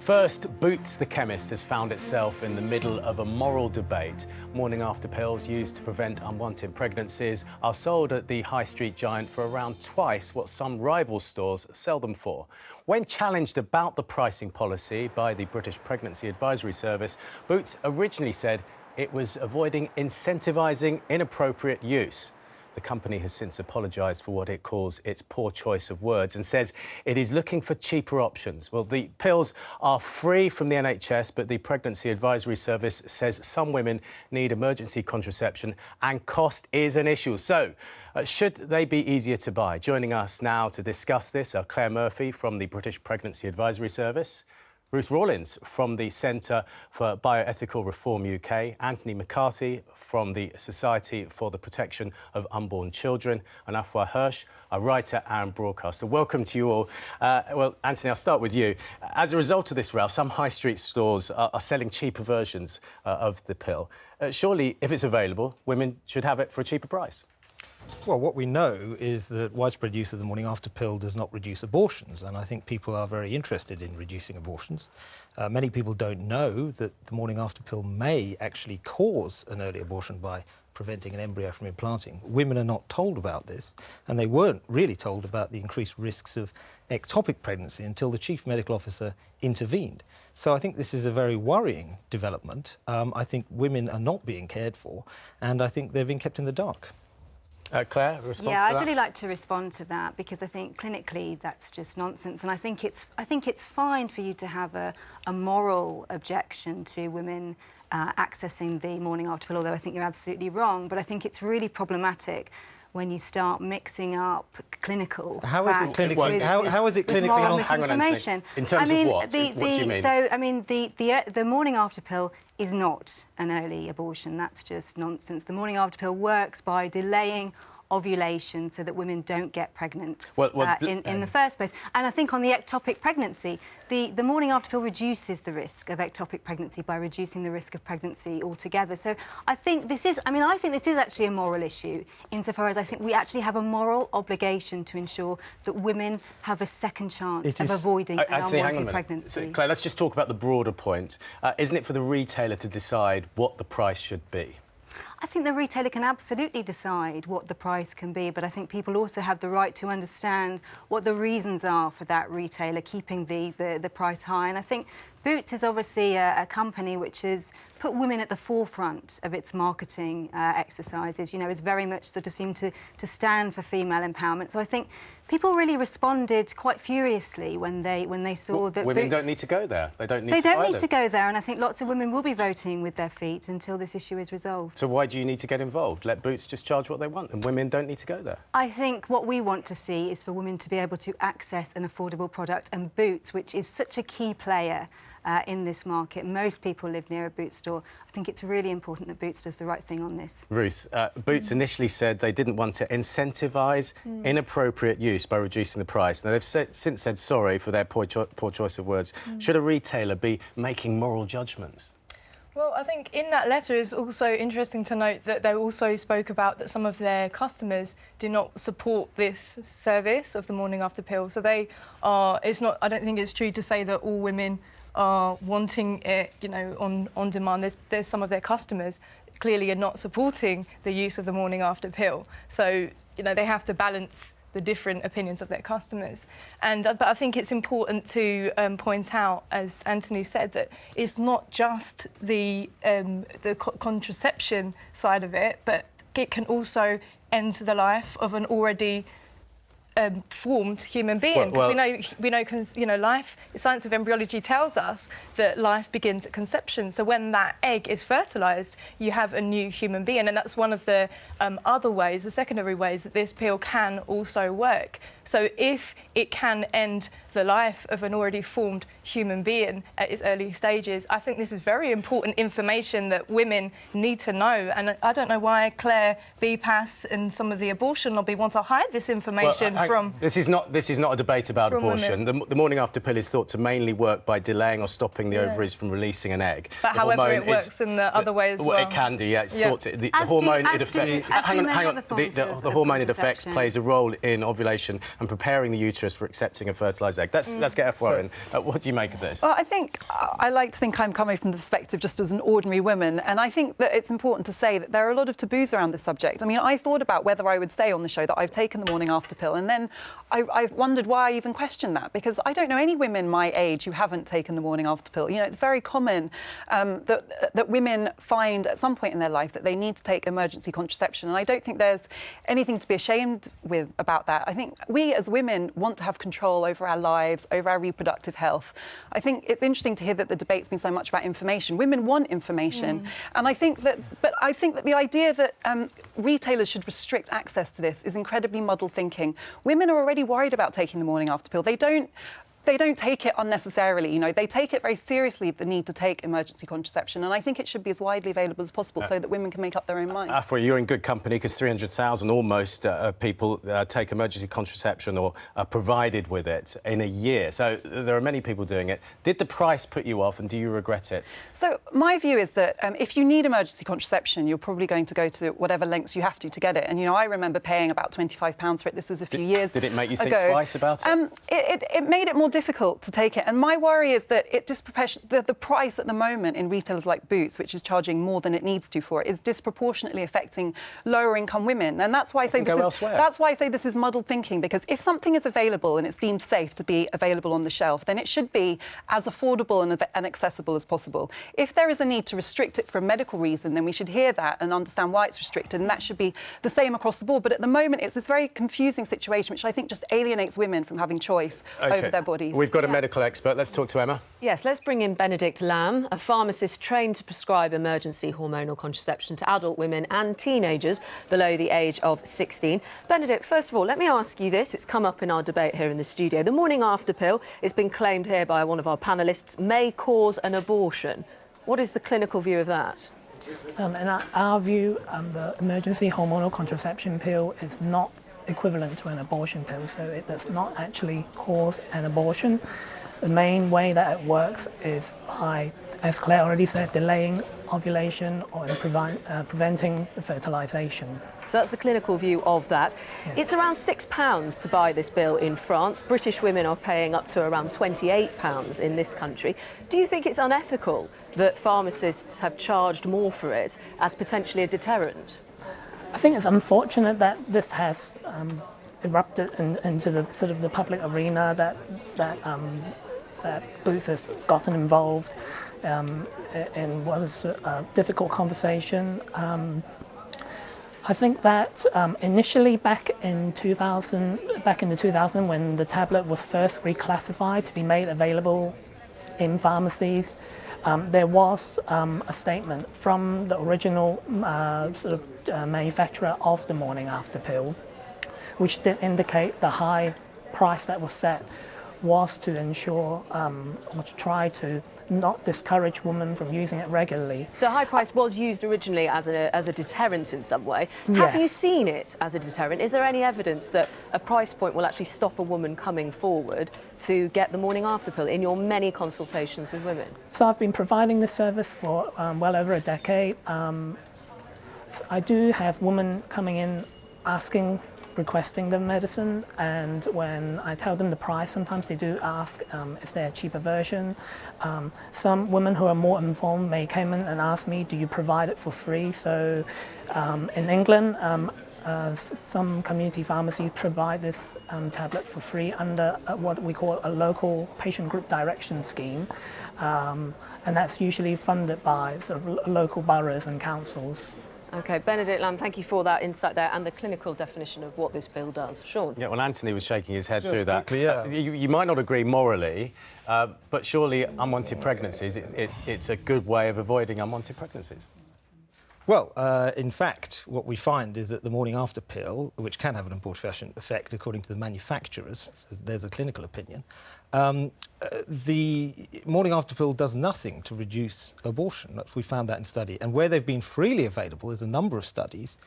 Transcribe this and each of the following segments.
First, Boots the chemist has found itself in the middle of a moral debate. Morning after pills used to prevent unwanted pregnancies are sold at the high street giant for around twice what some rival stores sell them for. When challenged about the pricing policy by the British Pregnancy Advisory Service, Boots originally said it was avoiding incentivising inappropriate use. The company has since apologised for what it calls its poor choice of words and says it is looking for cheaper options. Well, the pills are free from the NHS, but the Pregnancy Advisory Service says some women need emergency contraception and cost is an issue. So, should they be easier to buy? Joining us now to discuss this are Claire Murphy from the British Pregnancy Advisory Service, Ruth Rawlins from the Centre for Bioethical Reform UK, Anthony McCarthy from the Society for the Protection of Unborn Children, and Afua Hirsch, a writer and broadcaster. Welcome to you all. Well, Anthony, I'll start with you. As a result of this row, some high street stores are selling cheaper versions of the pill. Surely, if it's available, women should have it for a cheaper price. Well, what we know is that widespread use of the morning after pill does not reduce abortions, and I think people are very interested in reducing abortions. Many people don't know that the morning after pill may actually cause an early abortion by preventing an embryo from implanting. Women are not told about this, and they weren't really told about the increased risks of ectopic pregnancy until the chief medical officer intervened. So I think this is a very worrying development. I think women are not being cared for, and I think they're being kept in the dark. Claire, a response to that? Yeah, I'd really like to respond to that because I think clinically that's just nonsense, and I think it's fine for you to have a moral objection to women accessing the morning after pill, although I think you're absolutely wrong. But I think it's really problematic when you start mixing up clinical How is it clinically? How is it clinically moral Hang on, misinformation? In terms of what? What do you mean? So, I mean, the morning after pill is not an early abortion. That's just nonsense. The morning after pill works by delaying ovulation so that women don't get pregnant in the first place. And I think on the ectopic pregnancy, the morning after pill reduces the risk of ectopic pregnancy by reducing the risk of pregnancy altogether. So I think this is actually a moral issue insofar as I think we actually have a moral obligation to ensure that women have a second chance of avoiding an unwanted pregnancy. So, Claire, let's just talk about the broader point. Isn't it for the retailer to decide what the price should be? I think the retailer can absolutely decide what the price can be, but I think people also have the right to understand what the reasons are for that retailer keeping the price high. And I think Boots is obviously a company which has put women at the forefront of its marketing exercises. You know, it's very much sort of seemed to stand for female empowerment. So I think people really responded quite furiously when they saw that women Boots, don't need to go there. They don't need to go there, and I think lots of women will be voting with their feet until this issue is resolved. So why do you need to get involved? Let Boots just charge what they want, and women don't need to go there. I think what we want to see is for women to be able to access an affordable product, and Boots, which is such a key player in this market. Most people live near a Boots store. I think it's really important that Boots does the right thing on this. Ruth, Boots initially said they didn't want to incentivise inappropriate use by reducing the price. Now, they've since said sorry for their poor choice of words. Should a retailer be making moral judgments? Well, I think in that letter it's also interesting to note that they also spoke about that some of their customers do not support this service of the morning after pill. So they are, I don't think it's true to say that all women are wanting it, you know, on demand. There's some of their customers clearly are not supporting the use of the morning after pill. So, you know, they have to balance the different opinions of their customers. But I think it's important to point out, as Anthony said, that it's not just the contraception side of it, but it can also end the life of an already formed human being. Because we know, life. The science of embryology tells us that life begins at conception. So when that egg is fertilised, you have a new human being, and that's one of the other ways, the secondary ways that this pill can also work. So if it can end the life of an already formed human being at its early stages, I think this is very important information that women need to know. And I don't know why Claire, BPAS and some of the abortion lobby want to hide this information from... This is not a debate about abortion. The morning after pill is thought to mainly work by delaying or stopping the ovaries from releasing an egg. But however, it works in the other way as well. It can do, yeah. It's thought the hormone it affects. Hang on. The hormone it affects plays a role in ovulation and preparing the uterus for accepting a fertilised egg. Let's get F1 in. What do you make of this? Well, I think I like to think I'm coming from the perspective just as an ordinary woman, and I think that it's important to say that there are a lot of taboos around this subject. I mean, I thought about whether I would say on the show that I've taken the morning after pill, and then I wondered why I even questioned that, because I don't know any women my age who haven't taken the morning after pill. You know, it's very common that women find at some point in their life that they need to take emergency contraception, and I don't think there's anything to be ashamed with about that. I think we as women want to have control over our lives, over our reproductive health. I think it's interesting to hear that the debate's been so much about information. Women want information, and I think that the idea that retailers should restrict access to this is incredibly muddled thinking. Women are already worried about taking the morning after pill. They don't take it unnecessarily. You know, they take it very seriously, the need to take emergency contraception, and I think it should be as widely available as possible so that women can make up their own mind. Afua, you're in good company, because 300,000 almost people take emergency contraception or are provided with it in a year. So there are many people doing it. Did the price put you off, and do you regret it? So my view is that if you need emergency contraception, you're probably going to go to whatever lengths you have to get it. And, you know, I remember paying about £25 for it. This was a few years ago. Did it make you think twice about it? It made it more difficult to take it, and my worry is that the price at the moment in retailers like Boots, which is charging more than it needs to for it, is disproportionately affecting lower income women, and that's why I say this is muddled thinking, because if something is available and it's deemed safe to be available on the shelf, then it should be as affordable and accessible as possible. If there is a need to restrict it for a medical reason, then we should hear that and understand why it's restricted, and that should be the same across the board. But at the moment, it's this very confusing situation which I think just alienates women from having choice over their bodies. We've got a medical expert. Let's talk to Emma. Yes, let's bring in Benedict Lamb, a pharmacist trained to prescribe emergency hormonal contraception to adult women and teenagers below the age of 16. Benedict, first of all, let me ask you this. It's come up in our debate here in the studio. The morning after pill, it's been claimed here by one of our panellists, may cause an abortion. What is the clinical view of that? In our view, the emergency hormonal contraception pill is not equivalent to an abortion pill, so it does not actually cause an abortion. The main way that it works is by, as Claire already said, delaying ovulation or preventing fertilisation. So that's the clinical view of that. Yes. It's around £6 to buy this pill in France. British women are paying up to around £28 in this country. Do you think it's unethical that pharmacists have charged more for it as potentially a deterrent? I think it's unfortunate that this has erupted into the sort of the public arena, that Boots has gotten involved in what is a difficult conversation. I think that initially back in 2000 when the tablet was first reclassified to be made available in pharmacies, there was a statement from the original manufacturer of the morning after pill, which did indicate the high price that was set was to ensure or to try to not discourage women from using it regularly. So high price was used originally as a deterrent in some way. Yes. Have you seen it as a deterrent? Is there any evidence that a price point will actually stop a woman coming forward to get the morning after pill in your many consultations with women? So I've been providing this service for well over a decade. I do have women coming in requesting the medicine, and when I tell them the price, sometimes they do ask, is there a cheaper version? Some women who are more informed may come in and ask me, do you provide it for free? So in England, some community pharmacies provide this tablet for free under what we call a local patient group direction scheme, and that's usually funded by sort of local boroughs and councils. OK, Benedict Lamb, thank you for that insight there and the clinical definition of what this pill does. Sean? Yeah, well, Anthony was shaking his head through that. Quickly, yeah. You might not agree morally, but surely unwanted pregnancies, it's a good way of avoiding unwanted pregnancies. Well, in fact, what we find is that the morning after pill, which can have an abortion effect according to the manufacturers, so there's a clinical opinion, the morning after pill does nothing to reduce abortion. We found that in study. And where they've been freely available, there's a number of studies,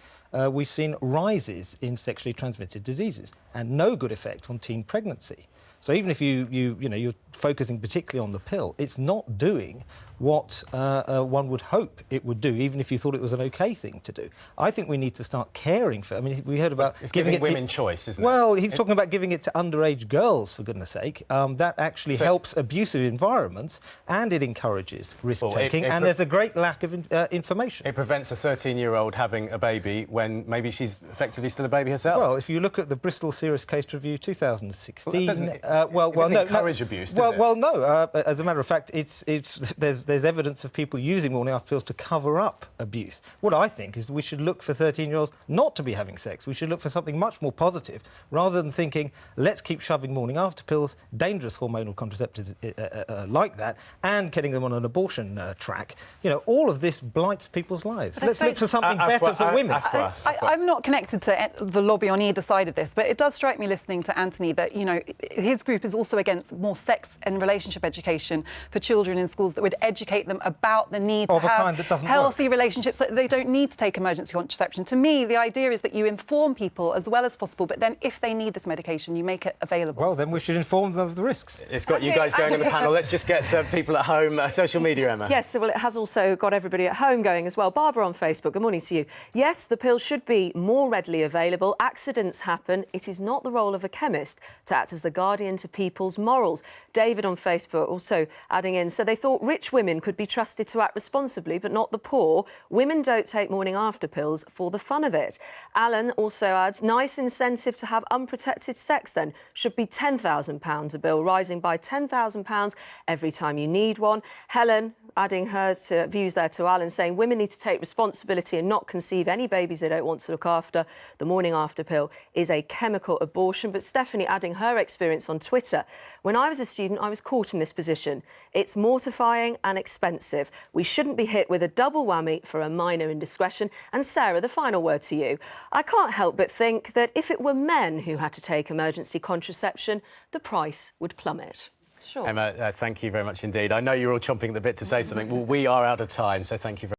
we've seen rises in sexually transmitted diseases and no good effect on teen pregnancy. So even if you're focusing particularly on the pill, it's not doing what one would hope it would do, even if you thought it was an OK thing to do. I think we need to start caring for... I mean, we heard about... It's giving women choice, isn't it? Well, he's talking about giving it to underage girls, for goodness sake. That actually helps abusive environments, and it encourages risk-taking, and there's a great lack of information. It prevents a 13-year-old having a baby when maybe she's effectively still a baby herself. Well, if you look at the Bristol Serious Case Review 2016... It doesn't encourage abuse, does it? Well, no. As a matter of fact, there's evidence of people using morning after pills to cover up abuse. What I think is we should look for 13-year-olds not to be having sex. We should look for something much more positive, rather than thinking, let's keep shoving morning after pills, dangerous hormonal contraceptives like that, and getting them on an abortion track. You know, all of this blights people's lives. Let's look for something better for women. I'm not connected to the lobby on either side of this, but it does strike me listening to Anthony that, you know, his group is also against more sex and relationship education for children in schools that would educate them about the need to have healthy relationships, that they don't need to take emergency contraception. To me, the idea is that you inform people as well as possible, but then if they need this medication, you make it available. Well, then we should inform them of the risks. It's got you guys going on the panel. Let's just get people at home. Social media, Emma. Yes, well, it has also got everybody at home going as well. Barbara on Facebook, good morning to you. Yes, the pill should be more readily available. Accidents happen. It is not the role of a chemist to act as the guardian to people's morals. David on Facebook also adding in, so they thought rich women could be trusted to act responsibly, but not the poor. Women don't take morning after pills for the fun of it. Alan also adds, nice incentive to have unprotected sex then. Should be £10,000 a bill, rising by £10,000 every time you need one. Helen adding her views there to Alan, saying women need to take responsibility and not conceive any babies they don't want to look after. The morning after pill is a chemical abortion. But Stephanie adding her experience on Twitter. When I was a student, I was caught in this position. It's mortifying and expensive. We shouldn't be hit with a double whammy for a minor indiscretion. And Sarah, the final word to you. I can't help but think that if it were men who had to take emergency contraception, the price would plummet. Sure. Emma, thank you very much indeed. I know you're all chomping at the bit to say something. Well, we are out of time, so thank you very much.